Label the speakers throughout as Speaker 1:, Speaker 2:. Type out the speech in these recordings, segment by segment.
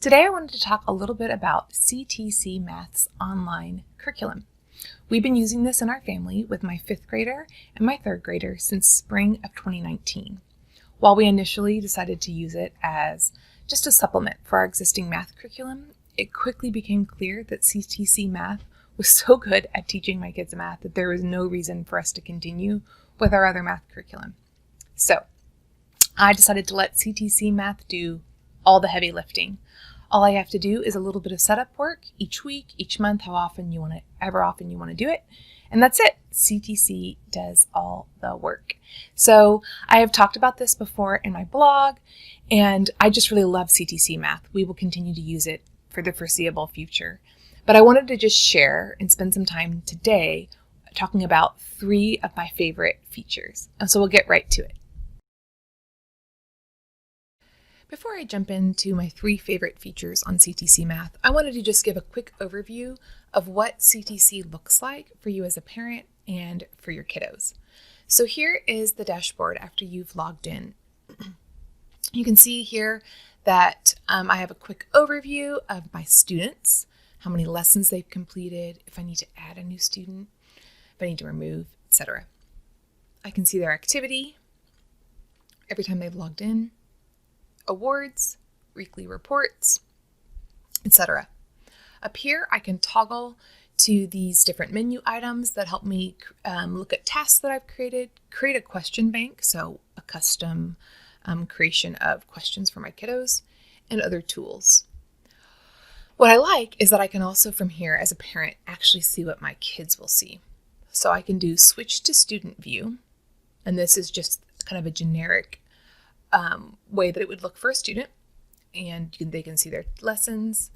Speaker 1: Today I wanted to talk a little bit about CTCMath's online curriculum. We've been using this in our family with my 5th grader and my 3rd grader since spring of 2019. While we initially decided to use it as just a supplement for our existing math curriculum, it quickly became clear that CTCMath was so good at teaching my kids math that there was no reason for us to continue with our other math curriculum. So I decided to let CTCMath do all the heavy lifting. All I have to do is a little bit of setup work each week, each month, however often you want to do it. And that's it. CTC does all the work. So I have talked about this before in my blog, and I just really love CTCMath. We will continue to use it for the foreseeable future. But I wanted to just share and spend some time today talking about 3 of my favorite features. And so we'll get right to it. Before I jump into my 3 favorite features on CTCMath, I wanted to just give a quick overview of what CTC looks like for you as a parent and for your kiddos. So here is the dashboard after you've logged in. You can see here that I have a quick overview of my students, how many lessons they've completed, if I need to add a new student, if I need to remove, etc. I can see their activity every time they've logged in, awards, weekly reports, etc. Up here, I can toggle to these different menu items that help me look at tasks that I've created, create a question bank, so a custom creation of questions for my kiddos, and other tools. What I like is that I can also from here as a parent actually see what my kids will see. So I can do switch to student view, and this is just kind of a generic way that it would look for a student, and they can see their lessons,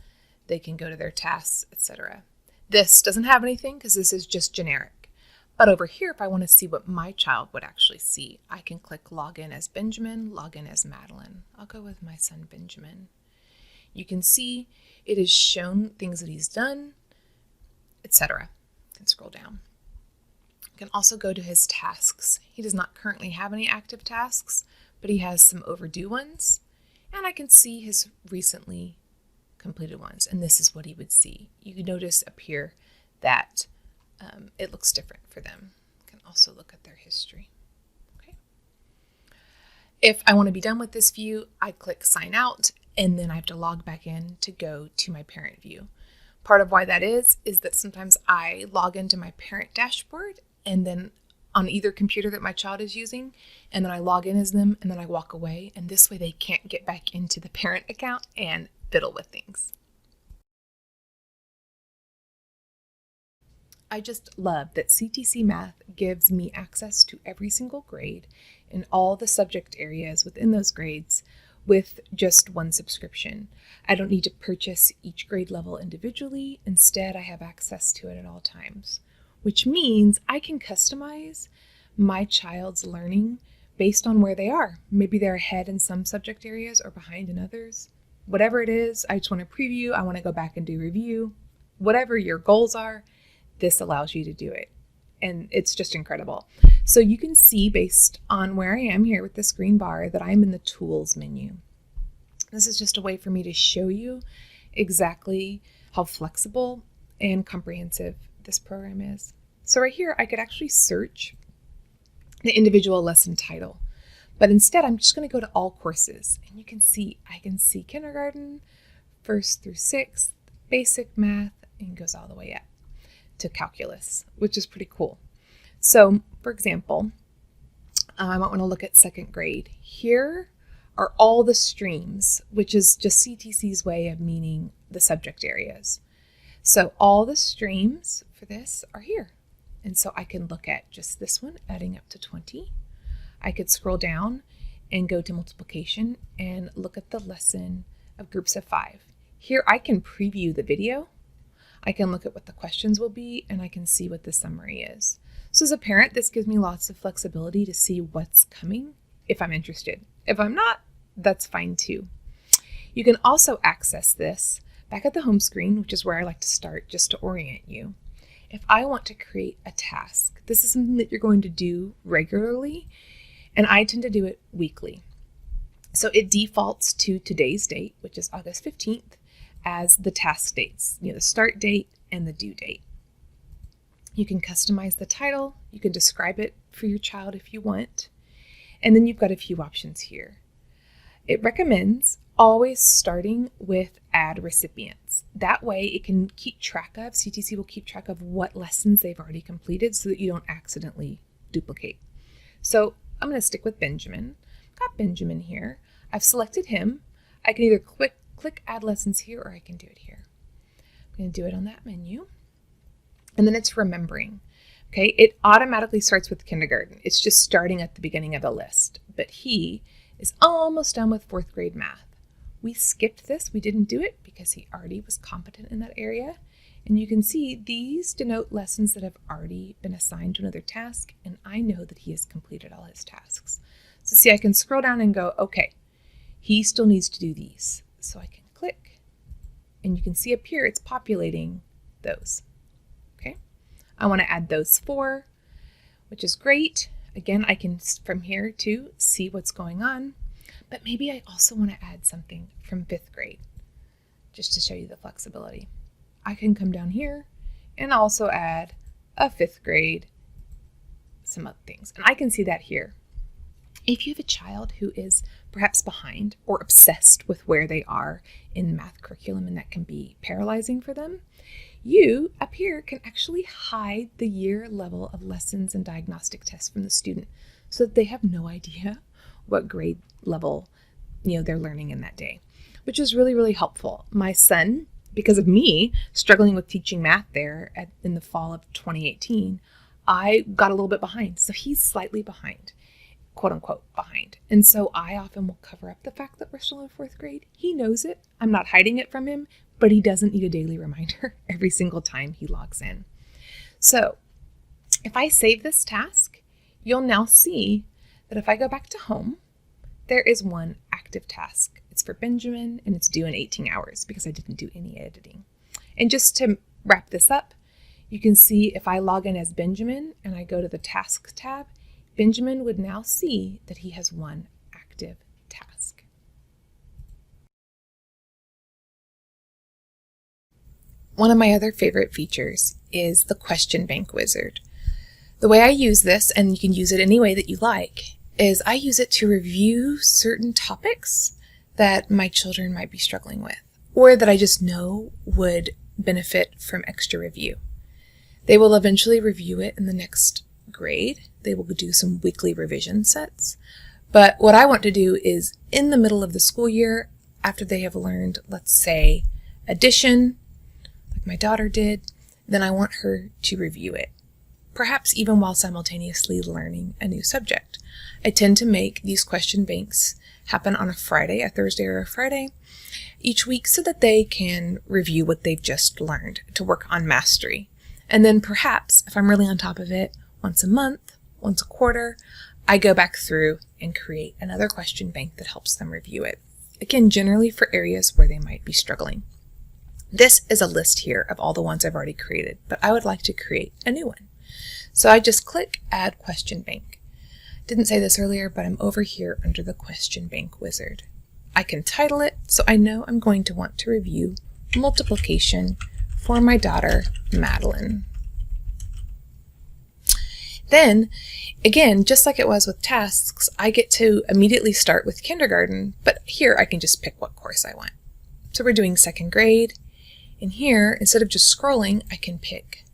Speaker 1: they can go to their tasks, etc. This doesn't have anything because this is just generic. But over here, if I want to see what my child would actually see, I can click login as Benjamin, login as Madeline. I'll go with my son Benjamin. You can see it has shown things that he's done, etc. You can scroll down. You can also go to his tasks. He does not currently have any active tasks, but he has some overdue ones, and I can see his recently completed ones, and this is what he would see. You can notice up here that it looks different for them. You can also look at their history. Okay. If I want to be done with this view, I click sign out, and then I have to log back in to go to my parent view. Part of why that is that sometimes I log into my parent dashboard, and then on either computer that my child is using, and then I log in as them, and then I walk away, and this way they can't get back into the parent account and fiddle with things. I just love that CTCMath gives me access to every single grade and all the subject areas within those grades with just one subscription. I don't need to purchase each grade level individually. Instead, I have access to it at all times, which means I can customize my child's learning based on where they are. Maybe they're ahead in some subject areas or behind in others. Whatever it is, I just want to preview, I want to go back and do review. Whatever your goals are, this allows you to do it. And it's just incredible. So you can see based on where I am here with this green bar that I'm in the tools menu. This is just a way for me to show you exactly how flexible and comprehensive this program is. So right here, I could actually search the individual lesson title, but instead I'm just going to go to all courses, and you can see, I can see kindergarten, 1st through 6th, basic math, and goes all the way up to calculus, which is pretty cool. So for example, I might want to look at 2nd grade. Here are all the streams, which is just CTC's way of meaning the subject areas. So all the streams for this are here. And so I can look at just this one, adding up to 20. I could scroll down and go to multiplication and look at the lesson of groups of 5. Here I can preview the video. I can look at what the questions will be, and I can see what the summary is. So as a parent, this gives me lots of flexibility to see what's coming if I'm interested. If I'm not, that's fine too. You can also access this back at the home screen, which is where I like to start just to orient you. If I want to create a task, this is something that you're going to do regularly, and I tend to do it weekly. So it defaults to today's date, which is August 15th, as the task dates, the start date and the due date. You can customize the title, you can describe it for your child if you want, and then you've got a few options here. It recommends always starting with add recipients. That way it can keep track of, CTC will keep track of what lessons they've already completed so that you don't accidentally duplicate. So I'm going to stick with Benjamin. I've got Benjamin here. I've selected him. I can either click add lessons here or I can do it here. I'm going to do it on that menu. And then it's remembering. Okay, it automatically starts with kindergarten. It's just starting at the beginning of a list. But he is almost done with 4th grade math. We skipped this. We didn't do it because he already was competent in that area. And you can see these denote lessons that have already been assigned to another task, and I know that he has completed all his tasks. So see, I can scroll down and go, okay, he still needs to do these. So I can click, and you can see up here it's populating those. Okay, I want to add those 4, which is great. Again, I can, from here too, see what's going on, but maybe I also want to add something from 5th grade, just to show you the flexibility. I can come down here and also add a 5th grade, some other things, and I can see that here. If you have a child who is perhaps behind or obsessed with where they are in math curriculum, and that can be paralyzing for them, you up here can actually hide the year level of lessons and diagnostic tests from the student so that they have no idea what grade level they're learning in that day, which is really, really helpful. My son, because of me struggling with teaching math there in the fall of 2018, I got a little bit behind. So he's slightly behind, quote unquote behind. And so I often will cover up the fact that we're still in 4th grade. He knows it. I'm not hiding it from him, but he doesn't need a daily reminder every single time he logs in. So if I save this task, you'll now see that if I go back to home, there is one active task. It's for Benjamin and it's due in 18 hours because I didn't do any editing. And just to wrap this up, you can see if I log in as Benjamin and I go to the Tasks tab, Benjamin would now see that he has one active task. One of my other favorite features is the question bank wizard. The way I use this, and you can use it any way that you like, is I use it to review certain topics that my children might be struggling with, or that I just know would benefit from extra review. They will eventually review it in the next grade. They will do some weekly revision sets. But what I want to do is in the middle of the school year, after they have learned, let's say, addition, like my daughter did, then I want her to review it, perhaps even while simultaneously learning a new subject. I tend to make these question banks happen on a Friday, a Thursday or a Friday each week so that they can review what they've just learned to work on mastery. And then perhaps, if I'm really on top of it, once a month, once a quarter, I go back through and create another question bank that helps them review it. Again, generally for areas where they might be struggling. This is a list here of all the ones I've already created, but I would like to create a new one. So I just click Add Question Bank. Didn't say this earlier, but I'm over here under the Question Bank wizard. I can title it, so I know I'm going to want to review multiplication for my daughter, Madeline. Then, again, just like it was with tasks, I get to immediately start with kindergarten, but here I can just pick what course I want. So we're doing 2nd grade, and here, instead of just scrolling, I can pick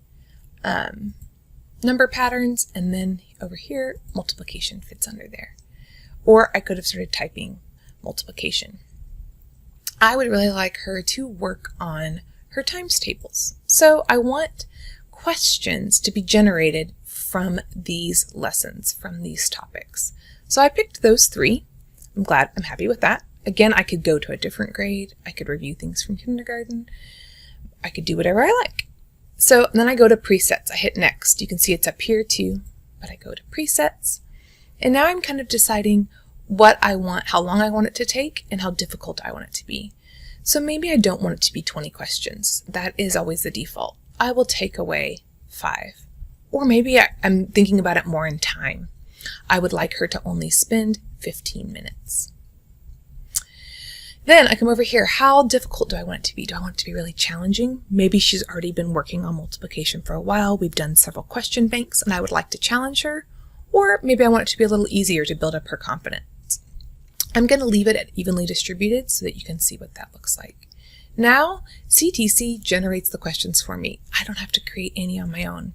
Speaker 1: number patterns, and then over here, multiplication fits under there. Or I could have started typing multiplication. I would really like her to work on her times tables. So I want questions to be generated from these lessons, from these topics. So I picked those 3. I'm happy with that. Again, I could go to a different grade. I could review things from kindergarten. I could do whatever I like. So then I go to presets. I hit next. You can see it's up here too, but I go to presets. And now I'm kind of deciding what I want, how long I want it to take, and how difficult I want it to be. So maybe I don't want it to be 20 questions. That is always the default. I will take away 5. Or maybe I'm thinking about it more in time. I would like her to only spend 15 minutes. Then I come over here. How difficult do I want it to be? Do I want it to be really challenging? Maybe she's already been working on multiplication for a while. We've done several question banks and I would like to challenge her. Or maybe I want it to be a little easier to build up her confidence. I'm going to leave it at evenly distributed so that you can see what that looks like. Now, CTC generates the questions for me. I don't have to create any on my own.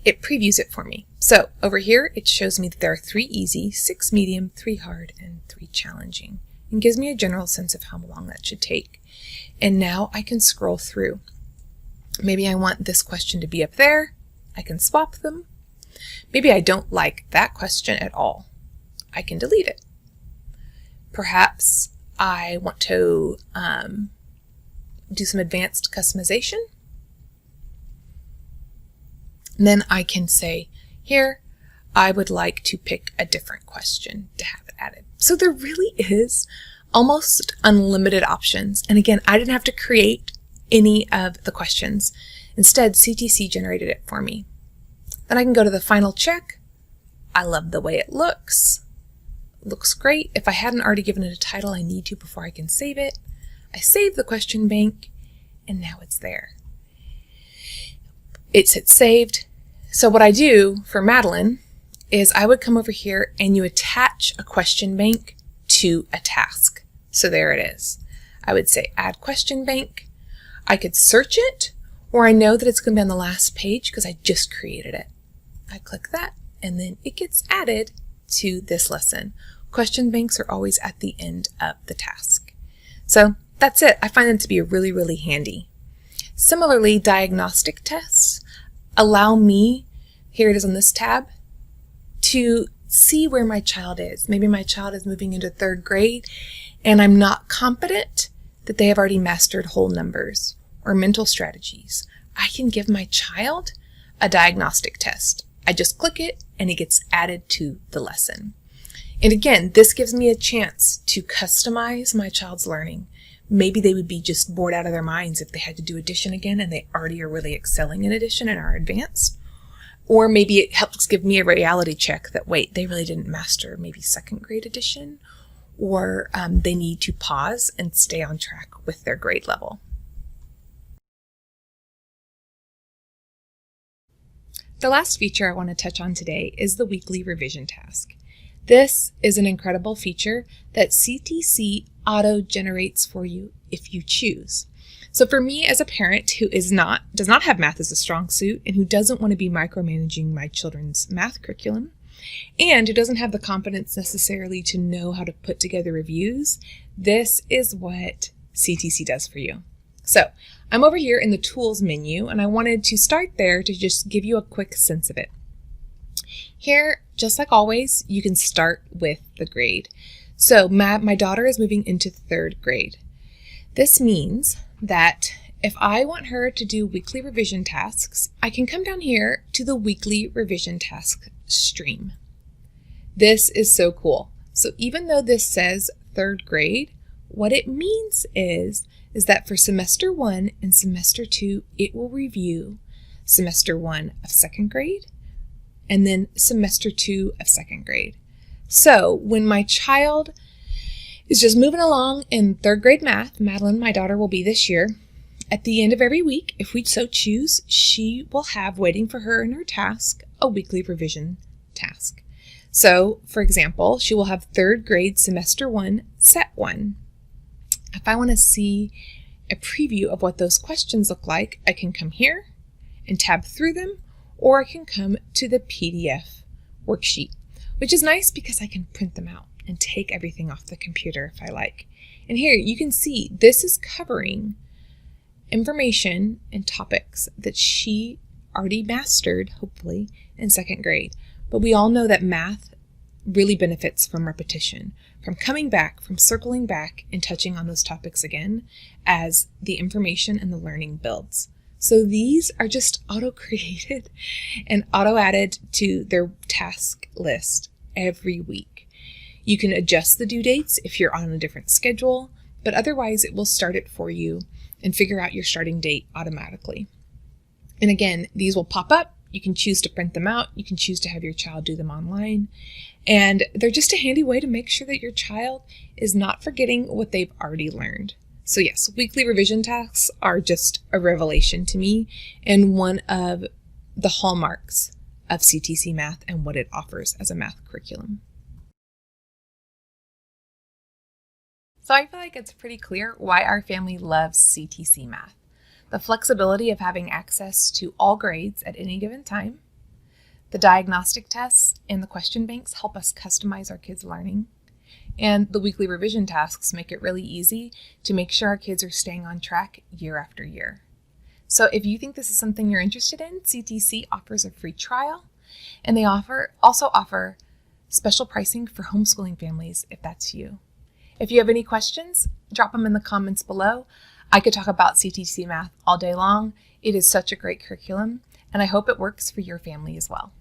Speaker 1: It previews it for me. So over here, it shows me that there are 3 easy, 6 medium, 3 hard, and 3 challenging. And gives me a general sense of how long that should take. And now I can scroll through. Maybe I want this question to be up there. I can swap them. Maybe I don't like that question at all. I can delete it. Perhaps I want to do some advanced customization. And then I can say, here, I would like to pick a different question to have it added. So there really is almost unlimited options. And again, I didn't have to create any of the questions. Instead, CTC generated it for me. Then I can go to the final check. I love the way it looks. It looks great. If I hadn't already given it a title, I need to before I can save it. I save the question bank, and now it's there. It's saved. So what I do for Madeline is I would come over here and you attach a question bank to a task. So there it is. I would say add question bank. I could search it, or I know that it's going to be on the last page because I just created it. I click that and then it gets added to this lesson. Question banks are always at the end of the task. So that's it. I find them to be really, really handy. Similarly, diagnostic tests allow me, here it is on this tab, to see where my child is. Maybe my child is moving into 3rd grade and I'm not confident that they have already mastered whole numbers or mental strategies. I can give my child a diagnostic test. I just click it and it gets added to the lesson. And again, this gives me a chance to customize my child's learning. Maybe they would be just bored out of their minds if they had to do addition again and they already are really excelling in addition and are advanced. Or maybe it helps give me a reality check that, wait, they really didn't master maybe 2nd grade addition, or they need to pause and stay on track with their grade level. The last feature I want to touch on today is the weekly revision task. This is an incredible feature that CTC auto-generates for you if you choose. So for me as a parent who does not have math as a strong suit and who doesn't want to be micromanaging my children's math curriculum and who doesn't have the confidence necessarily to know how to put together reviews, this is what CTC does for you. So I'm over here in the tools menu and I wanted to start there to just give you a quick sense of it. Here, just like always, you can start with the grade. So my daughter is moving into 3rd grade. This means that if I want her to do weekly revision tasks, I can come down here to the weekly revision task stream. This is so cool. So even though this says 3rd grade, what it means is that for semester 1 and semester 2, it will review semester 1 of 2nd grade and then semester 2 of 2nd grade. So when my child is just moving along in 3rd grade math, Madeline, my daughter, will be this year, at the end of every week, if we so choose, she will have waiting for her in her task a weekly revision task. So, for example, she will have 3rd grade semester 1, set 1. If I want to see a preview of what those questions look like, I can come here and tab through them, or I can come to the PDF worksheet, which is nice because I can print them out and take everything off the computer if I like. And here you can see this is covering information and topics that she already mastered, hopefully, in 2nd grade. But we all know that math really benefits from repetition, from coming back, from circling back and touching on those topics again as the information and the learning builds. So these are just auto-created and auto-added to their task list every week. You can adjust the due dates if you're on a different schedule, but otherwise it will start it for you and figure out your starting date automatically. And again, these will pop up. You can choose to print them out. You can choose to have your child do them online. And they're just a handy way to make sure that your child is not forgetting what they've already learned. So yes, weekly revision tasks are just a revelation to me and one of the hallmarks of CTCMath and what it offers as a math curriculum. So I feel like it's pretty clear why our family loves CTCMath. The flexibility of having access to all grades at any given time. The diagnostic tests and the question banks help us customize our kids' learning. And the weekly revision tasks make it really easy to make sure our kids are staying on track year after year. So if you think this is something you're interested in, CTC offers a free trial, and they also offer special pricing for homeschooling families if that's you. If you have any questions, drop them in the comments below. I could talk about CTCMath all day long. It is such a great curriculum, and I hope it works for your family as well.